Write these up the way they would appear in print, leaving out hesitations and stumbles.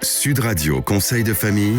Sud Radio Conseil de famille.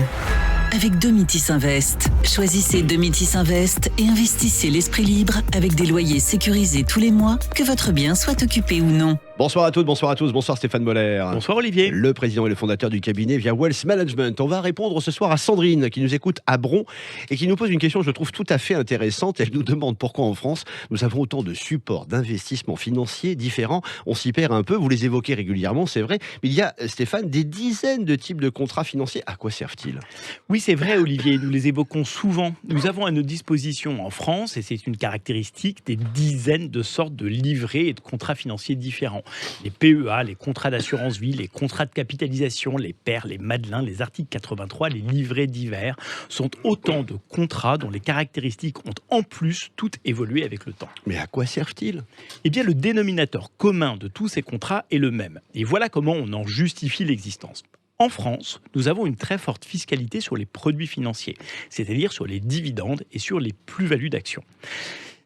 Avec Domitis Invest. Choisissez Domitis Invest et investissez l'esprit libre avec des loyers sécurisés tous les mois, que votre bien soit occupé ou non. Bonsoir à toutes, bonsoir à tous, bonsoir Stéphane Moller. Bonsoir Olivier. Le président et le fondateur du cabinet via Wealth Management. On va répondre ce soir à Sandrine qui nous écoute à Bron et qui nous pose une question que je trouve tout à fait intéressante. Elle nous demande pourquoi en France nous avons autant de supports d'investissement financiers différents. On s'y perd un peu, vous les évoquez régulièrement, c'est vrai. Mais il y a, Stéphane, des dizaines de types de contrats financiers. À quoi servent-ils ? Oui, c'est vrai Olivier, nous les évoquons souvent. Nous avons à notre disposition en France, et c'est une caractéristique, des dizaines de sortes de livrets et de contrats financiers différents. Les PEA, les contrats d'assurance vie, les contrats de capitalisation, les PER, les Madelins, les articles 83, les livrets divers sont autant de contrats dont les caractéristiques ont en plus toutes évolué avec le temps. Mais à quoi servent-ils ? Eh bien, le dénominateur commun de tous ces contrats est le même. Et voilà comment on en justifie l'existence. En France, nous avons une très forte fiscalité sur les produits financiers, c'est-à-dire sur les dividendes et sur les plus-values d'actions.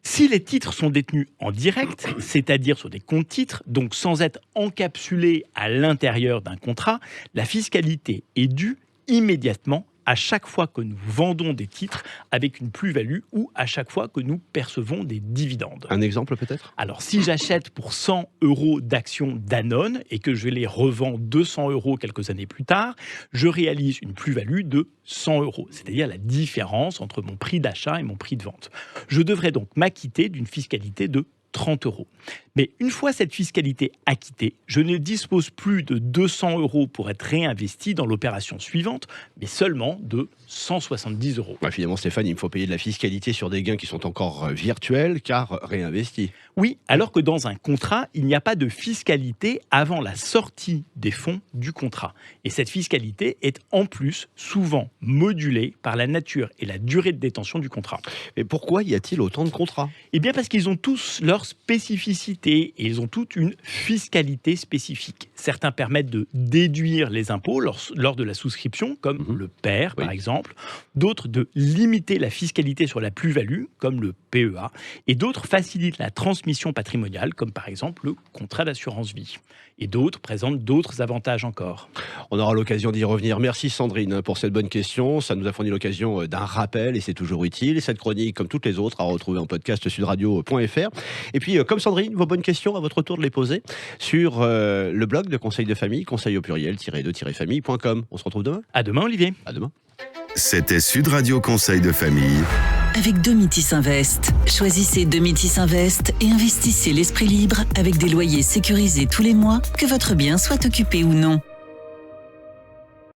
Si les titres sont détenus en direct, c'est-à-dire sur des comptes titres, donc sans être encapsulés à l'intérieur d'un contrat, la fiscalité est due immédiatement à chaque fois que nous vendons des titres avec une plus-value ou à chaque fois que nous percevons des dividendes. Un exemple peut-être ? Alors si j'achète pour 100 € d'actions Danone et que je les revends 200 € quelques années plus tard, je réalise une plus-value de 100 €, c'est-à-dire la différence entre mon prix d'achat et mon prix de vente. Je devrais donc m'acquitter d'une fiscalité de 30 €. Mais une fois cette fiscalité acquittée, je ne dispose plus de 200 € pour être réinvesti dans l'opération suivante, mais seulement de 170 €. Finalement, Stéphane, il me faut payer de la fiscalité sur des gains qui sont encore virtuels, car réinvestis. Oui, alors que dans un contrat, il n'y a pas de fiscalité avant la sortie des fonds du contrat. Et cette fiscalité est en plus souvent modulée par la nature et la durée de détention du contrat. Mais pourquoi y a-t-il autant de contrats ? Eh bien parce qu'ils ont tous leur spécificité et ils ont toute une fiscalité spécifique. Certains permettent de déduire les impôts lors de la souscription, comme le PER par exemple. D'autres de limiter la fiscalité sur la plus-value, comme le PEA. Et d'autres facilitent la transmission patrimoniale, comme par exemple le contrat d'assurance vie. Et d'autres présentent d'autres avantages encore. On aura l'occasion d'y revenir. Merci Sandrine pour cette bonne question. Ça nous a fourni l'occasion d'un rappel et c'est toujours utile. Et cette chronique, comme toutes les autres, à retrouver en podcast sudradio.fr. Et puis, comme Sandrine, vos bonnes questions, à votre tour de les poser sur le blog de Conseil de famille, conseil au pluriel-de-famille.com. On se retrouve demain ? À demain Olivier. À demain. C'était Sud Radio Conseil de famille. Avec Domitis Invest. Choisissez Domitis Invest et investissez l'esprit libre avec des loyers sécurisés tous les mois, que votre bien soit occupé ou non.